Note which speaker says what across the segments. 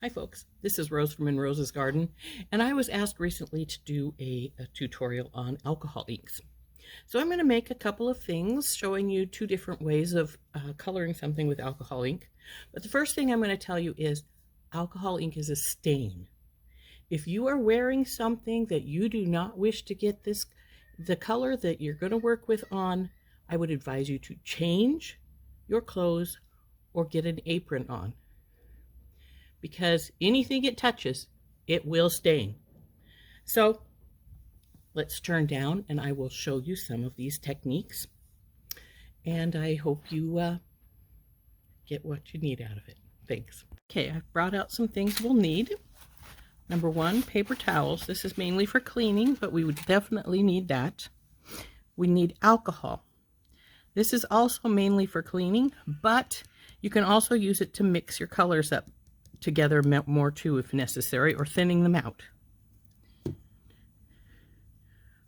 Speaker 1: Hi folks, this is Rose from In Rose's Garden, and I was asked recently to do a tutorial on alcohol inks. So I'm going to make a couple of things showing you two different ways of coloring something with alcohol ink. But the first thing I'm going to tell you is alcohol ink is a stain. If you are wearing something that you do not wish to get the color that you're going to work with on, I would advise you to change your clothes or get an apron on, because anything it touches, it will stain. So let's turn down and I will show you some of these techniques. And I hope you get what you need out of it. Thanks. Okay, I've brought out some things we'll need. Number one, paper towels. This is mainly for cleaning, but we would definitely need that. We need alcohol. This is also mainly for cleaning, but you can also use it to mix your colors up together more too if necessary, or thinning them out.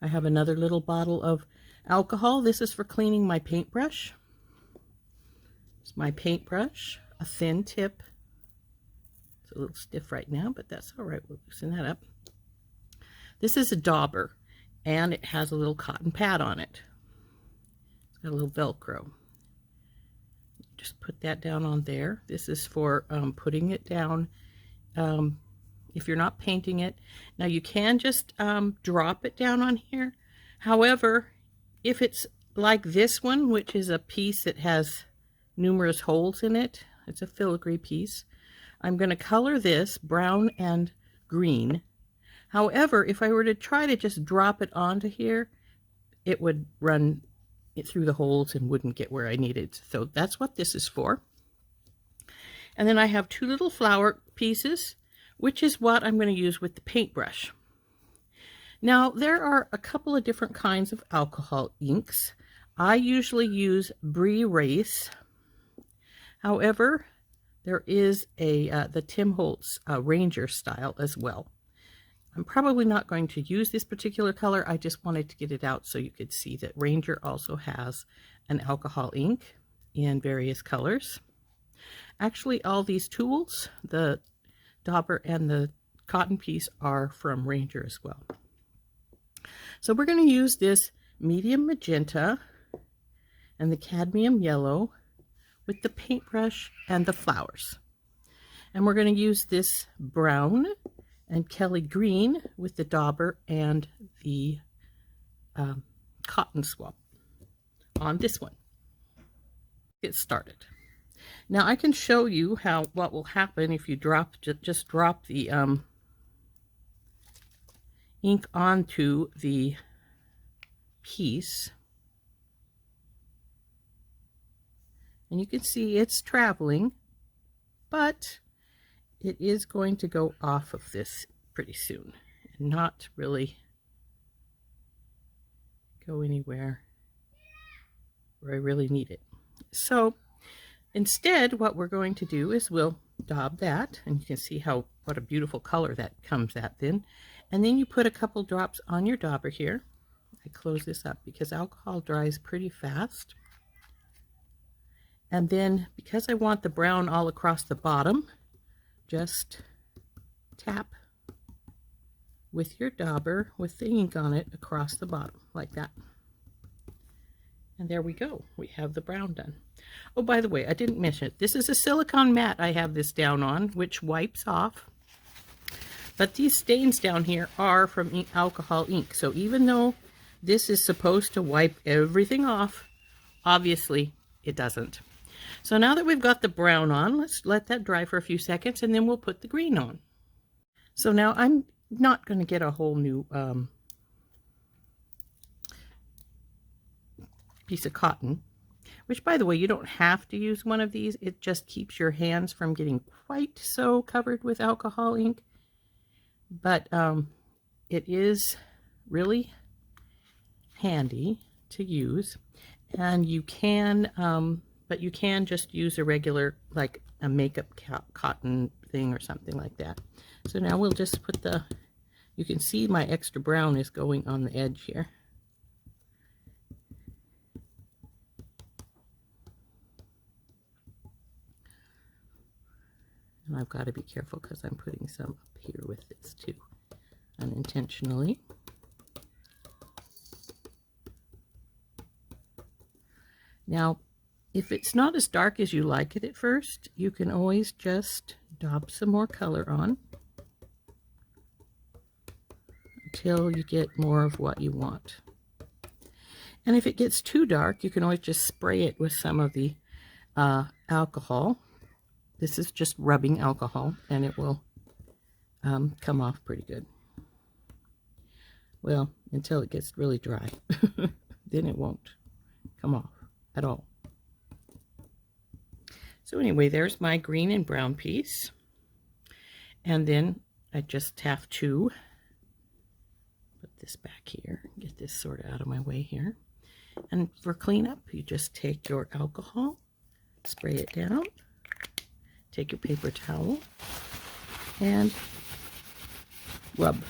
Speaker 1: I have another little bottle of alcohol. This is for cleaning my paintbrush. It's my paintbrush, a thin tip. It's a little stiff right now, but that's all right. We'll loosen that up. This is a Dauber, and it has a little cotton pad on it. It's got a little Velcro. Just put that down on there. This is for putting it down if you're not painting it. Now you can just drop it down on here. However, if it's like this one, which is a piece that has numerous holes in it, it's a filigree piece, I'm going to color this brown and green. However, if I were to try to just drop it onto here, it would run it through the holes and wouldn't get where I needed. So that's what this is for. And then I have two little flower pieces, which is what I'm going to use with the paintbrush. Now there are a couple of different kinds of alcohol inks. I usually use Brie Race. However, there is the Tim Holtz Ranger style as well. I'm probably not going to use this particular color. I just wanted to get it out so you could see that Ranger also has an alcohol ink in various colors. Actually, all these tools, the Dauber and the cotton piece, are from Ranger as well. So we're going to use this medium magenta and the cadmium yellow with the paintbrush and the flowers. And we're going to use this brown and Kelly green with the Dauber and the cotton swab on this one. Get started. Now I can show you what will happen if you just drop the ink onto the piece. And you can see it's traveling, but it is going to go off of this pretty soon and not really go anywhere where I really need it. So instead, what we're going to do is we'll daub that, and you can see what a beautiful color that comes at then. And then you put a couple drops on your dauber here. I close this up because alcohol dries pretty fast. And then, because I want the brown all across the bottom, just tap with your dauber with the ink on it across the bottom like that. And there we go. We have the brown done. Oh, by the way, I didn't mention it. This is a silicone mat I have this down on, which wipes off. But these stains down here are from alcohol ink. So even though this is supposed to wipe everything off, obviously it doesn't. So now that we've got the brown on, let's let that dry for a few seconds, and then we'll put the green on. So now I'm not going to get a whole new piece of cotton, which, by the way, you don't have to use one of these. It just keeps your hands from getting quite so covered with alcohol ink. But it is really handy to use, and you can but you can just use a regular, like a makeup cotton thing or something like that. So now we'll just put you can see my extra brown is going on the edge here. And I've got to be careful because I'm putting some up here with this too, unintentionally. Now, if it's not as dark as you like it at first, you can always just daub some more color on until you get more of what you want. And if it gets too dark, you can always just spray it with some of the alcohol. This is just rubbing alcohol, and it will come off pretty good. Well, until it gets really dry. Then it won't come off at all. So anyway, there's my green and brown piece. And then I just have to put this back here, get this sort of out of my way here. And for cleanup, you just take your alcohol, spray it down, take your paper towel, and rub.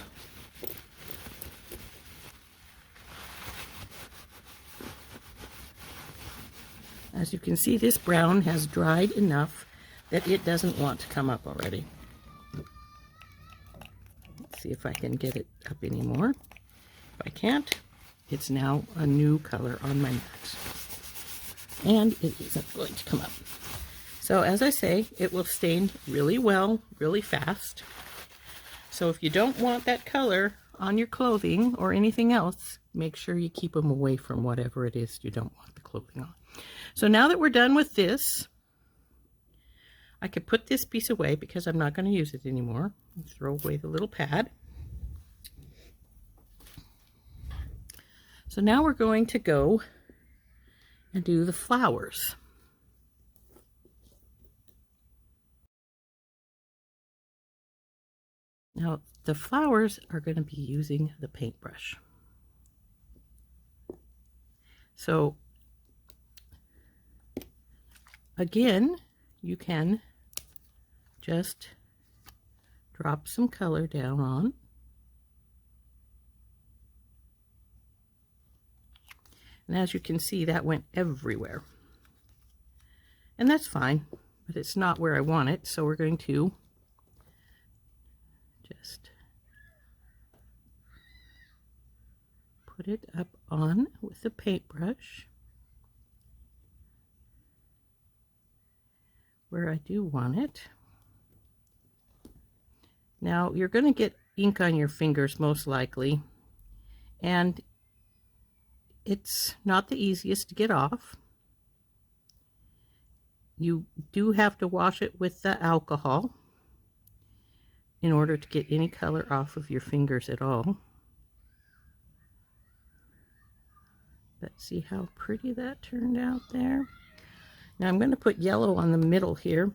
Speaker 1: As you can see, this brown has dried enough that it doesn't want to come up already. Let's see if I can get it up anymore. If I can't, it's now a new color on my mat. And it isn't going to come up. So as I say, it will stain really well, really fast. So if you don't want that color on your clothing or anything else, make sure you keep them away from whatever it is you don't want the clothing on. So now that we're done with this, I could put this piece away because I'm not going to use it anymore. Throw away the little pad. So now we're going to go and do the flowers. Now the flowers are going to be using the paintbrush. So again, you can just drop some color down on. And as you can see, that went everywhere. And that's fine, but it's not where I want it, so we're going to just put it up on with the paintbrush where I do want it. Now you're going to get ink on your fingers most likely, and it's not the easiest to get off. You do have to wash it with the alcohol in order to get any color off of your fingers at all. But see how pretty that turned out there? Now I'm going to put yellow on the middle here.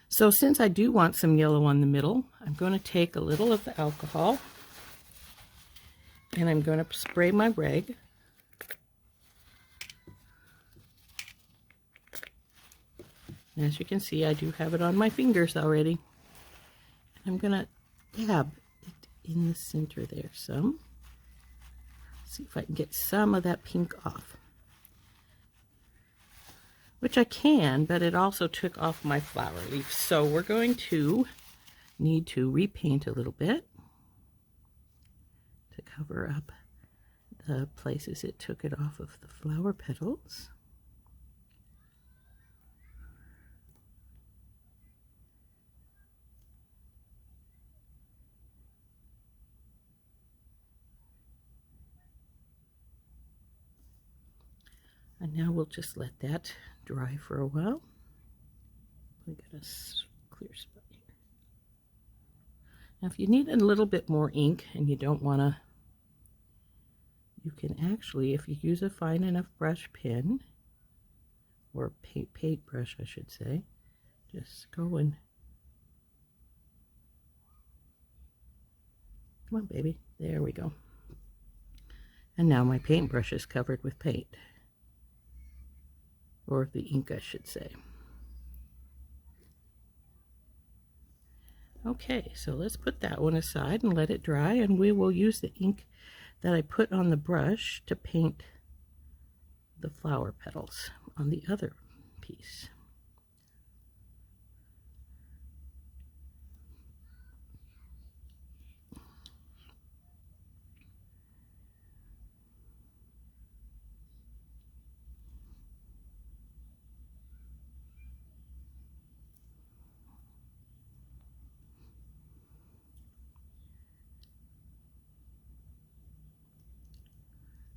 Speaker 1: So since I do want some yellow on the middle, I'm going to take a little of the alcohol and I'm going to spray my rag. As you can see, I do have it on my fingers already. I'm going to dab it in the center there some. See if I can get some of that pink off. Which I can, but it also took off my flower leaf. So we're going to need to repaint a little bit to cover up the places it took it off of the flower petals. And now we'll just let that dry for a while. We got a clear spot here. Now if you need a little bit more ink and you don't want to, you can actually, if you use a fine enough brush pen, or paint brush I should say, just go and, come on baby, there we go. And now my paintbrush is covered with paint. Or the ink I should say. Okay, so let's put that one aside and let it dry, and we will use the ink that I put on the brush to paint the flower petals on the other piece.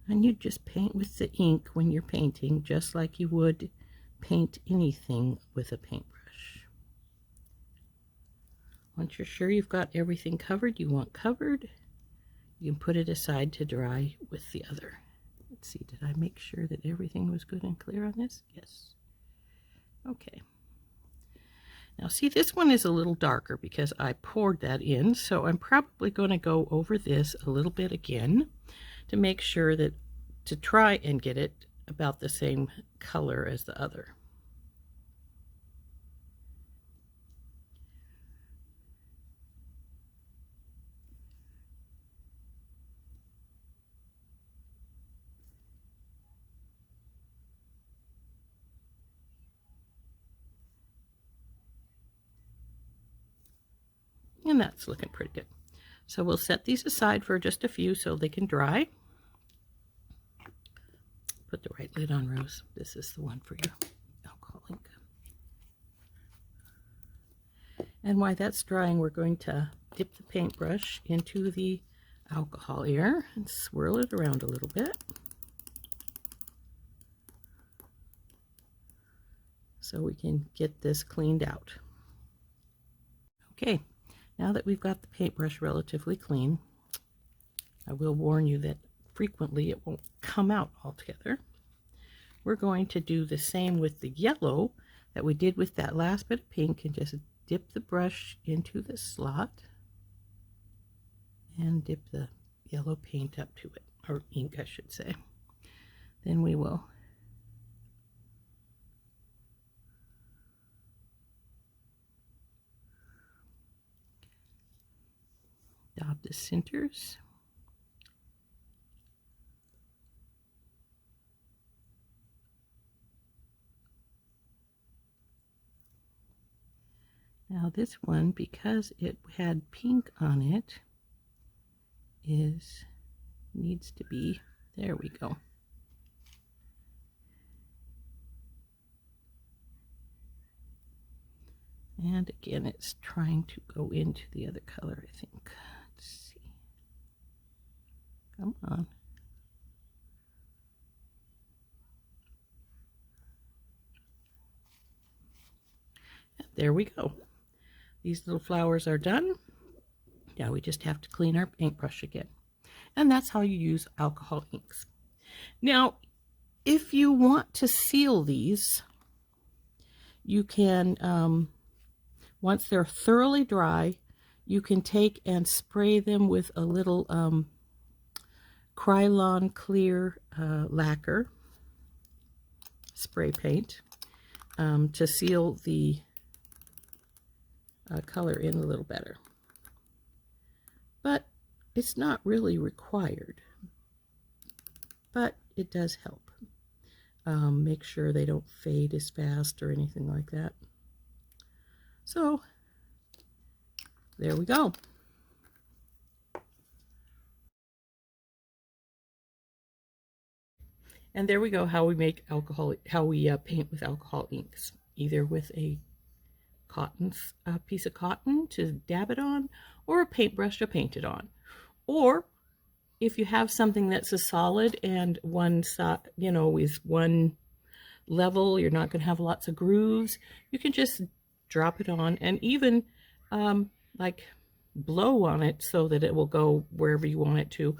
Speaker 1: And you just paint with the ink when you're painting, just like you would paint anything with a paintbrush. Once you're sure you've got everything covered you want covered, you can put it aside to dry with the other. Let's see, did I make sure that everything was good and clear on this? Yes. Okay. Now see, this one is a little darker because I poured that in, so I'm probably going to go over this a little bit again to make sure that, to try and get it about the same color as the other. And that's looking pretty good. So we'll set these aside for just a few so they can dry. Put the right lid on, Rose. This is the one for your alcohol ink. And while that's drying, we're going to dip the paintbrush into the alcohol here and swirl it around a little bit, so we can get this cleaned out. Okay, now that we've got the paintbrush relatively clean, I will warn you that frequently it won't come out altogether. We're going to do the same with the yellow that we did with that last bit of pink, and just dip the brush into the slot and dip the yellow paint up to it, or ink I should say. Then we will dab the centers. Now this one, because it had pink on it, needs to be, there we go. And again, it's trying to go into the other color, I think. Let's see. Come on. And there we go. These little flowers are done. Now we just have to clean our paintbrush again. And that's how you use alcohol inks. Now, if you want to seal these, you can, once they're thoroughly dry, you can take and spray them with a little Krylon clear lacquer spray paint to seal the color in a little better. But it's not really required, but it does help. Make sure they don't fade as fast or anything like that. So there we go. And there we go, how we make alcohol, how we paint with alcohol inks, either with a piece of cotton to dab it on, or a paintbrush to paint it on. Or if you have something that's a solid and one side, you know, is one level, you're not going to have lots of grooves, you can just drop it on and even like blow on it so that it will go wherever you want it to.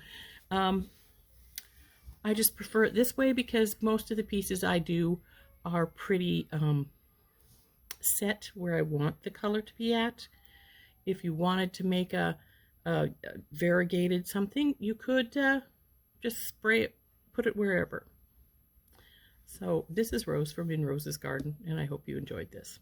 Speaker 1: I just prefer it this way because most of the pieces I do are pretty set where I want the color to be at. If you wanted to make a variegated something, you could just spray it, put it wherever. So this is Rose from In Rose's Garden, and I hope you enjoyed this.